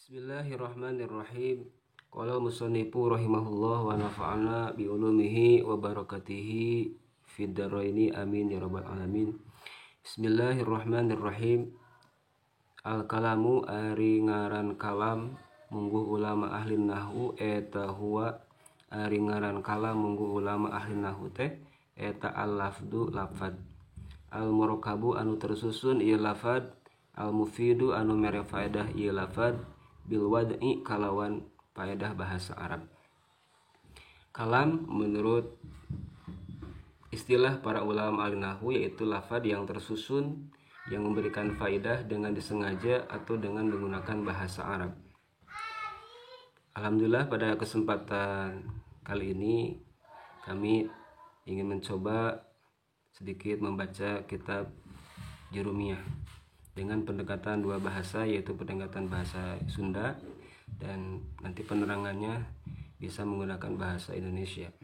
Bismillahirrahmanirrahim. Qala musannifu rahimahullah wa nafa'ana bi ulumihi wa barakatihi fid dharaini amin ya rabbal alamin. Bismillahirrahmanirrahim. Al kalamu ari ngaran kalam mungguh ulama ahli nahwu eta huwa ari ngaran kalam mungguh ulama ahli nahwu teh eta al lafdu lafad. Al murakabu anu tersusun ieu lafad, al mufidu anu mere faedah ieu lafad bil wad'i kalawan faedah bahasa Arab. Kalam menurut istilah para ulama al-nahwu yaitu lafad yang tersusun yang memberikan faedah dengan disengaja atau dengan menggunakan bahasa Arab. Alhamdulillah pada kesempatan kali ini kami ingin mencoba sedikit membaca kitab Jurumiyah dengan pendekatan dua bahasa, yaitu pendekatan bahasa Sunda dan nanti penerangannya bisa menggunakan bahasa Indonesia.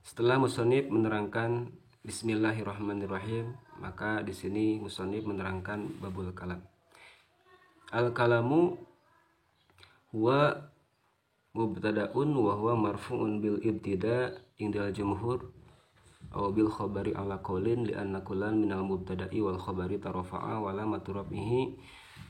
Setelah musannif menerangkan Bismillahirrahmanirrahim, maka di sini musannif menerangkan babul kalam. Al kalamu huwa mubtada'un wa huwa marfu'un bil ibtida' indal jumhur aw bil khabari ala qaulin li anna kullan minal mubtada'i wal khabari tarafa'a wa lamatu rafihi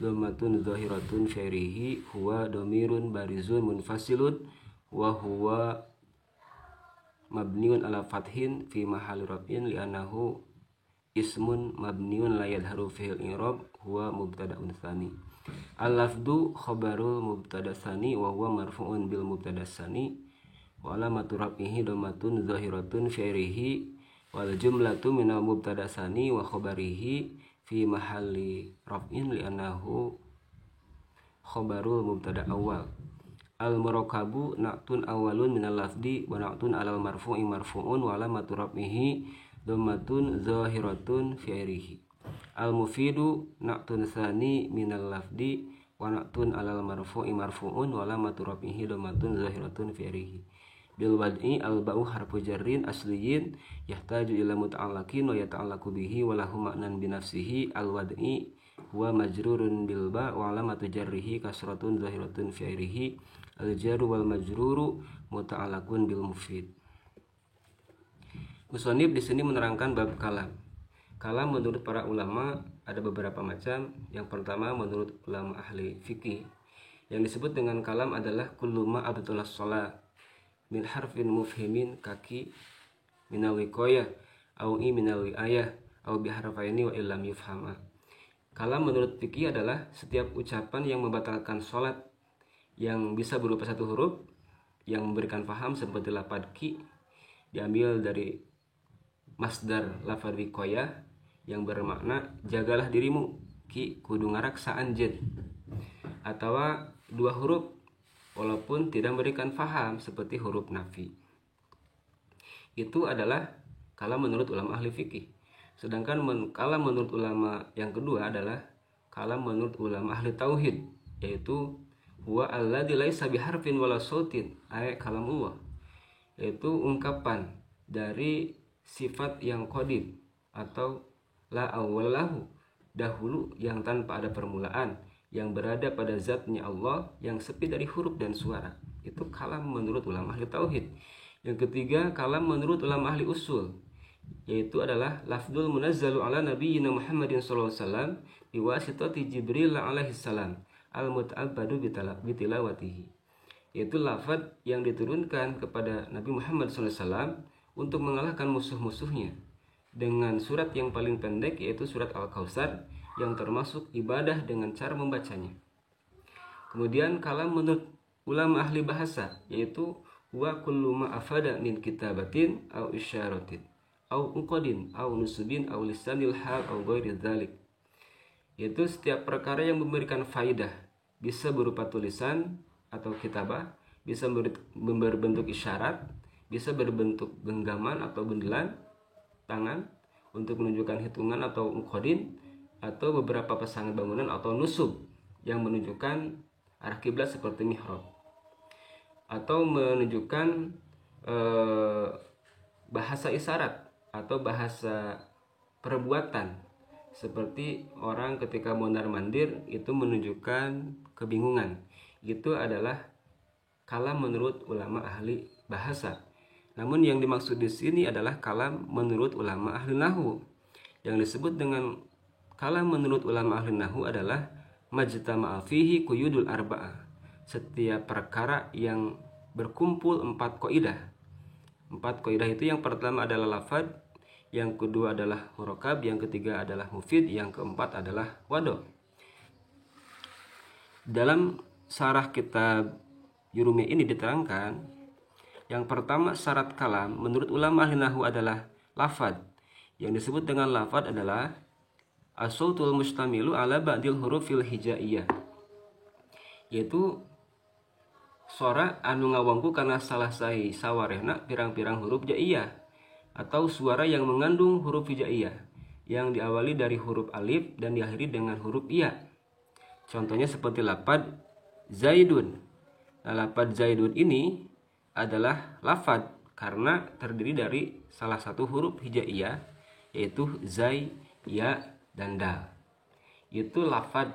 dhammatun zahiratun syarihi huwa dhamirun barizun munfasilun wa huwa mabniun ala fathin fi mahalli raf'in li annahu ismun mabniun la yadharu fihi al-i'rab huwa mubtada'un tsani. Al lafdu khabarul mubtada' tsani wa huwa marfu'un bil mubtada' tsani wa alamatu rafihi dhammatun zahiratun syarihi wal jumlatu minal mubtada' tsani wa khabarihi fi mahalli raf'in li annahu khabarul mubtada' awal. Al murakabu na'tun awalun minal lafdi wa na'tun alal marfu'i marfu'un wa alamatu rafihi dhammatun zahiratun syarihi. Al mufidu na'tun tsani minal lafdi wa na'tun alal marfu'i marfu'un wa alamatu rafihi dhammatun zahiratun syarihi. Bil wad'i al ba'u harfu jarrin asliyin yahtaju ila muta'allaqin wa yata'allaqu bihi wa lahu ma'nan bi nafsihi. Al wad'i huwa majrurun bil ba' wa alamatu jarrihi kasratun zahiratun fi akhirih. Al jarru wal majruru muta'allaqun bil mufid. Musannif di sini menerangkan bab kalam. Kalam menurut para ulama ada beberapa macam. Yang pertama menurut ulama ahli fikih, yang disebut dengan kalam adalah kullu ma abtulas shalah min harfin mufhimin kaki minal wiqayah au i minal wi'ayah au biharfaini wa illam yufhama. Kalam menurut fikih adalah setiap ucapan yang membatalkan sholat yang bisa berupa satu huruf yang memberikan faham seperti lafaz ki diambil dari masdar lafaz wiqayah yang bermakna jagalah dirimu, ki kudu ngaraksa anjeun, atau dua huruf walaupun tidak memberikan faham seperti huruf nafi. Itu adalah kalam menurut ulama ahli fikih. Sedangkan kalam menurut ulama yang kedua adalah kalam menurut ulama ahli tauhid, yaitu huwa alladzi laisa biharfin wala sautin ay kalamullah, yaitu ungkapan dari sifat yang qadim atau la awwalahu, dahulu yang tanpa ada permulaan, yang berada pada zatnya Allah yang sepi dari huruf dan suara. Itu kalam menurut ulama ahli tauhid. Yang ketiga kalam menurut ulama ahli usul, yaitu adalah lafdul munazzalu ala nabiyyina Muhammadin sallallahu alaihi wasallam biwasitati Jibril alaihi salam al muta'abbadu bitilawatihi, yaitu lafaz yang diturunkan kepada Nabi Muhammad sallallahu alaihi wasallam untuk mengalahkan musuh-musuhnya dengan surat yang paling pendek, yaitu surat Al-Kautsar, yang termasuk ibadah dengan cara membacanya. Kemudian kalam menurut ulama ahli bahasa, yaitu wa kullu ma afada min kitabatin aw isyaratin aw uqadin aw nusbin aw lisanil hal aw ghairi dzalik, yaitu setiap perkara yang memberikan faidah, bisa berupa tulisan atau kitabah, bisa berbentuk isyarat, bisa berbentuk genggaman atau bendelan tangan untuk menunjukkan hitungan atau uqadin, atau beberapa pasangan bangunan atau nusub yang menunjukkan arah kiblat seperti mihrab, atau menunjukkan bahasa isyarat atau bahasa perbuatan Seperti orang ketika mondar-mandir itu menunjukkan kebingungan. Itu adalah kalam menurut ulama ahli bahasa. Namun yang dimaksud di sini adalah kalam menurut ulama ahli nahwu. Yang disebut dengan kalam menurut ulama ahli nahwu adalah majtama'a fihi quyudul arba'ah. Setiap perkara yang berkumpul 4 kaidah. 4 kaidah itu yang pertama adalah lafad, yang kedua adalah murokab, yang ketiga adalah mufid, yang keempat adalah wado. Dalam syarah kitab Jurumiyah ini diterangkan, yang pertama syarat kalam menurut ulama ahli nahwu adalah lafad. Yang disebut dengan lafad adalah as-sautul mustamilu ala ba'dil hurufil hijaiyah, yaitu suara anu ngawangku karena salah sahi sawarehna pirang-pirang huruf jaiyah, atau suara yang mengandung huruf hijaiyah yang diawali dari huruf alif dan diakhiri dengan huruf iya. Contohnya seperti lafad zaidun. Nah, lafad zaidun ini adalah lafad karena terdiri dari salah satu huruf hijaiyah, yaitu zai, ya, dan dal. Itu lafad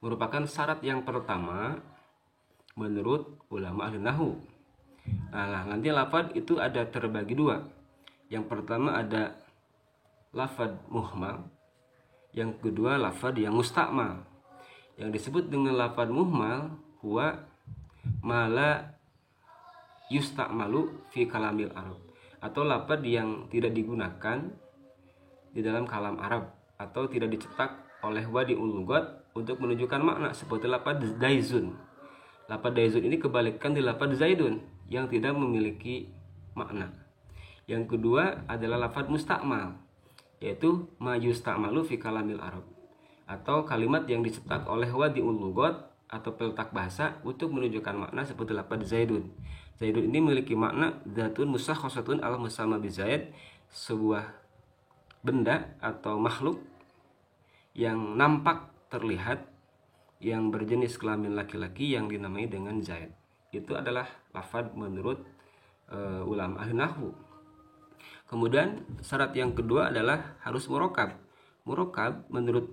merupakan syarat yang pertama menurut ulama ahli nahwu. Nah, nanti lafad itu ada terbagi dua. Yang pertama ada lafad muhmal, yang kedua lafad yang mustakmal. Yang disebut dengan lafad muhmal huwa mala yustakmalu fi kalamil Arab, atau lafad yang tidak digunakan di dalam kalam Arab atau tidak dicetak oleh wadi'ul lughat untuk menunjukkan makna, seperti lafad daizun. Lafad daizun ini kebalikan di lafad zaidun yang tidak memiliki makna. Yang kedua adalah lafad mustakmal, yaitu ma yustakmalu fi kalamil Arab, atau kalimat yang dicetak oleh wadi'ul lughat atau peletak bahasa untuk menunjukkan makna, seperti lafad zaidun. Zaidun ini memiliki makna dzatun musakhkhasatun al musamma bi zaid, sebuah benda atau makhluk yang nampak terlihat yang berjenis kelamin laki-laki yang dinamai dengan zaid. Itu adalah lafad menurut ulama ahli nahwu. Kemudian syarat yang kedua adalah harus murokab. Murokab menurut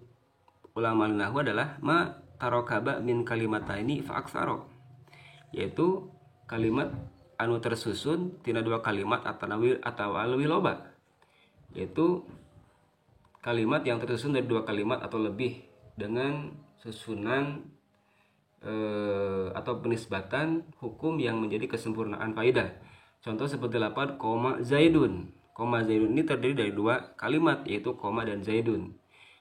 ulama ahli nahwu adalah ma tarokaba min kalimataini fa aktsara, yaitu kalimat anu tersusun tina dua kalimat atau alwi loba, yaitu kalimat yang tersusun dari dua kalimat atau lebih dengan susunan atau penisbatan hukum yang menjadi kesempurnaan faidah. Contoh seperti lafaz koma zaidun. Koma zaidun ini terdiri dari dua kalimat, yaitu koma dan zaidun.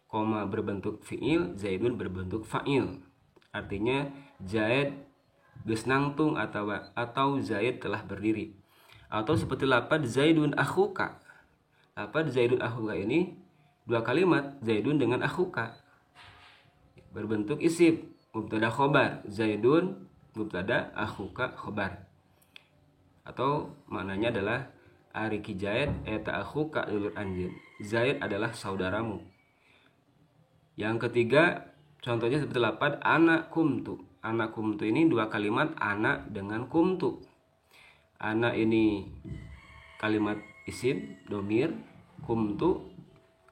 Koma berbentuk fi'il, zaidun berbentuk fa'il. Artinya zaid geus nangtung atau zaid telah berdiri. Atau seperti lafaz zaidun akhuka. Lafaz zaidun akhuka ini dua kalimat, zaidun dengan akhuka, berbentuk isim mubtada khobar, zaidun mubtada akhuka khobar, atau maknanya adalah ariki zaid eta akhuka dulur anjeun, zaid adalah saudaramu. Yang ketiga contohnya seperti lafaz ana kumtu. Ana kumtu ini dua kalimat, ana dengan kumtu. Ana ini kalimat isim domir, kumtu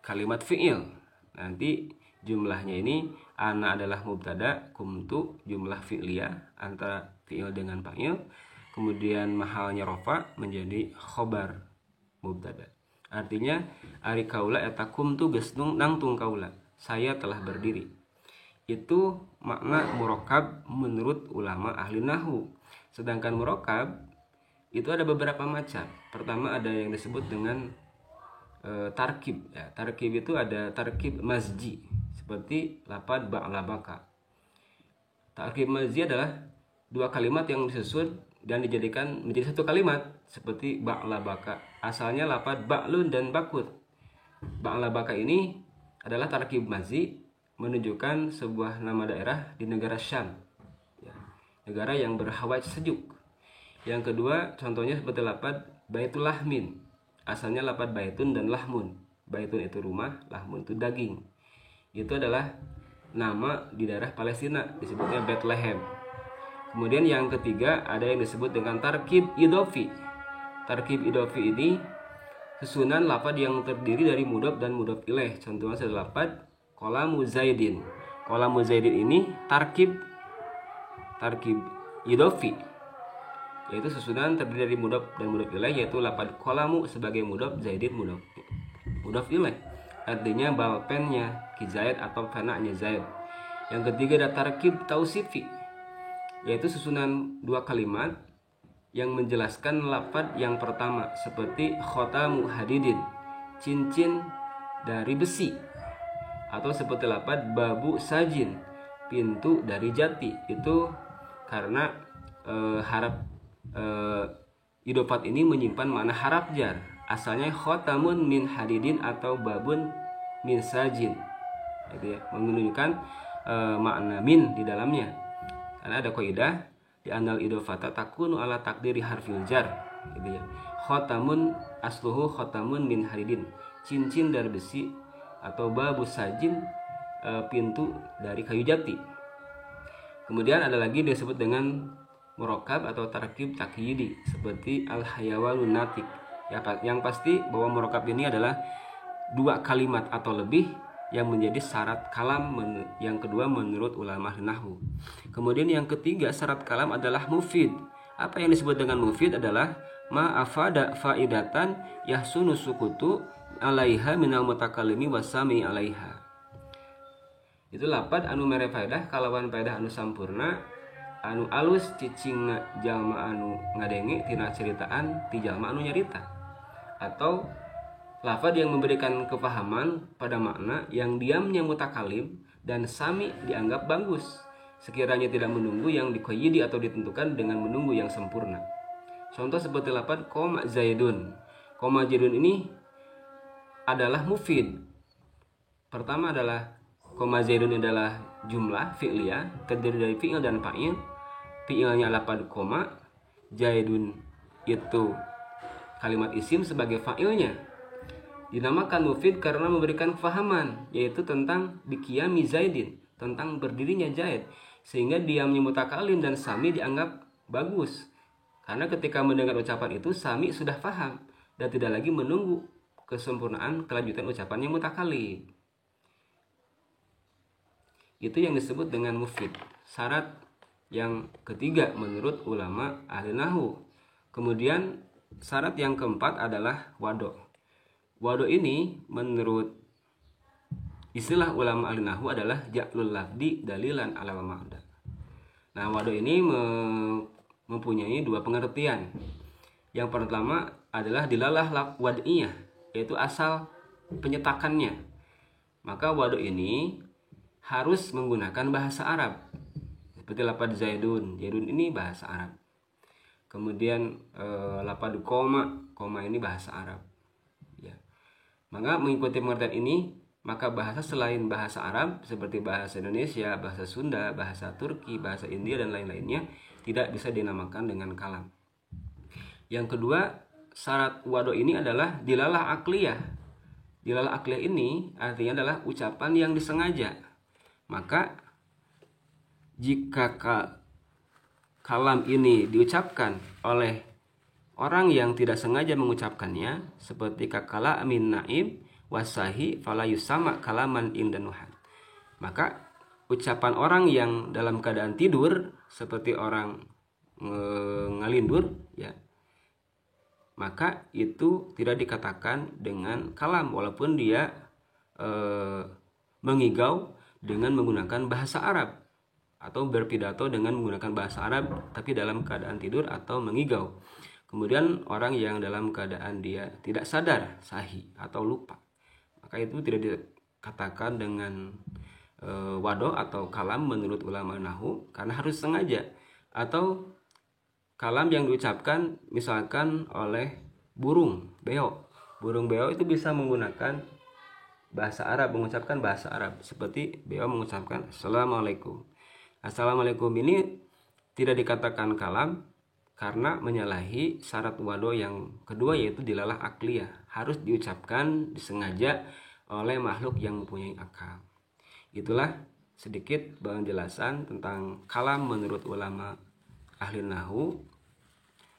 kalimat fi'il. Nanti jumlahnya ini ana adalah mubtada, kumtu jumlah fi'liyah antara fi'il dengan fa'il. Kemudian mahalnya rofa menjadi khobar mubtada. Artinya ari kaula eta kumtu geus nangtung kaula, saya telah berdiri. Itu makna murokab menurut ulama ahli nahwu. Sedangkan murokab itu ada beberapa macam. Pertama ada yang disebut dengan tarkib. Ya, tarkib itu ada tarkib mazji, seperti lafaz ba'labaka. Tarkib mazji adalah dua kalimat yang disusun dan dijadikan menjadi satu kalimat, seperti ba'labaka. Asalnya lafaz ba'lun dan bakut. Ba'labaka ini adalah tarkib mazji, menunjukkan sebuah nama daerah di negara Syam, ya, negara yang berhawa sejuk. Yang kedua contohnya seperti lafaz baitul lahmin. Asalnya lafaz baitun dan lahmun. Baitun itu rumah, lahmun itu daging. Itu adalah nama di daerah Palestina, disebutnya Bethlehem. Kemudian yang ketiga ada yang disebut dengan tarkib idhofi. Tarkib idhofi ini susunan lafad yang terdiri dari mudhof dan mudhof ilaih. Contohnya adalah lafad qalamu Zaidin. Qalamu Zaidin ini tarkib idhofi, yaitu susunan terdiri dari mudhof dan mudhof ilaih, yaitu lafad qalamu sebagai mudhof, Zaidin mudhof ilaih. Artinya balpennya Ki Zaid atau fananya Zaid. Yang ketiga ada tarkib tausifi, yaitu susunan dua kalimat yang menjelaskan lafad yang pertama, seperti khotamu hadidin, cincin dari besi, atau seperti lafad babu sajin, pintu dari jati. Itu karena harap idofat ini menyimpan makna harap jar. Asalnya khotamun min hadidin atau babun min sajin, gitu ya, menunjukkan makna min di dalamnya. Karena ada kaidah di anal idofata takunu ala takdiri harfil jar, gitu ya. Khotamun asluhu khotamun min hadidin, cincin dari besi, atau babu sajin, pintu dari kayu jati. Kemudian ada lagi disebut dengan murokab atau tarkib takyidi, seperti al hayawanun natik. Ya, yang pasti bahwa murokab ini adalah dua kalimat atau lebih yang menjadi syarat kalam yang kedua menurut ulama nahwu. Kemudian yang ketiga syarat kalam adalah mufid. Apa yang disebut dengan mufid adalah ma afada faidatan yahsunu sukutu alaiha minal mutakallimi wasami alaiha. Itu lafad anu mere faedah kalawan faedah anu sampurna, anu alus cicingna jalma anu ngadenge tina ceritaan ti jalma anu nyarita, atau lafad yang memberikan kepahaman pada makna yang diamnya mutakalim dan sami dianggap bagus, sekiranya tidak menunggu yang dikoyidi atau ditentukan dengan menunggu yang sempurna. Contoh seperti lafad koma zaidun. Koma zaidun ini adalah mufid. Pertama adalah koma zaidun adalah jumlah fi'liyah terdiri dari fi'il dan fa'il. Fi'ilnya lafad koma, zaidun itu kalimat isim sebagai fa'ilnya. Dinamakan mufid karena memberikan kefahaman, yaitu tentang biqiyami zaidin, tentang berdirinya Zaid, sehingga diamnya mutakalim dan sami dianggap bagus. Karena ketika mendengar ucapan itu sami sudah paham dan tidak lagi menunggu kesempurnaan kelanjutan ucapannya mutakalim. Itu yang disebut dengan mufid. Syarat yang ketiga menurut ulama ahli nahwu. Kemudian syarat yang keempat adalah wado. Wado ini menurut istilah ulama ahli nahwu adalah ja'lul lafdi dalilan ala ma'na. Nah, wado ini mempunyai dua pengertian. Yang pertama adalah dilalah wad'iyah, yaitu asal penyetakannya. Maka wado ini harus menggunakan bahasa Arab. Seperti lafaz zaidun, zaidun ini bahasa Arab. Kemudian lafaz koma ini bahasa Arab. Ya. Maka mengikuti pengertian ini, maka bahasa selain bahasa Arab seperti bahasa Indonesia, bahasa Sunda, bahasa Turki, bahasa India dan lain-lainnya tidak bisa dinamakan dengan kalam. Yang kedua, syarat wado ini adalah dilalah akliyah. Dilalah akliyah ini artinya adalah ucapan yang disengaja. Maka jika kalam ini diucapkan oleh orang yang tidak sengaja mengucapkannya, seperti kakala amin naib wasahi fala yusama kalaman indanuhan, maka ucapan orang yang dalam keadaan tidur seperti orang ngalindur, ya, maka itu tidak dikatakan dengan kalam walaupun dia mengigau dengan menggunakan bahasa Arab atau berpidato dengan menggunakan bahasa Arab tapi dalam keadaan tidur atau mengigau. Kemudian orang yang dalam keadaan dia tidak sadar, sahi atau lupa, maka itu tidak dikatakan dengan wado atau kalam menurut ulama nahwu karena harus sengaja. Atau kalam yang diucapkan misalkan oleh burung beo. Burung beo itu bisa menggunakan bahasa Arab, mengucapkan bahasa Arab, seperti beo mengucapkan assalamualaikum. Assalamualaikum ini tidak dikatakan kalam karena menyalahi syarat wado yang kedua, yaitu dilalah akliyah, harus diucapkan disengaja oleh makhluk yang mempunyai akal. Itulah sedikit penjelasan tentang kalam menurut ulama ahli nahwu.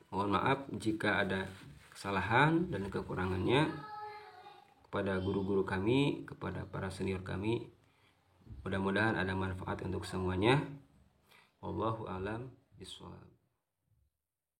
Mohon maaf jika ada kesalahan dan kekurangannya kepada guru-guru kami, kepada para senior kami. Mudah-mudahan ada manfaat untuk semuanya. Wallahu a'lam bishawab.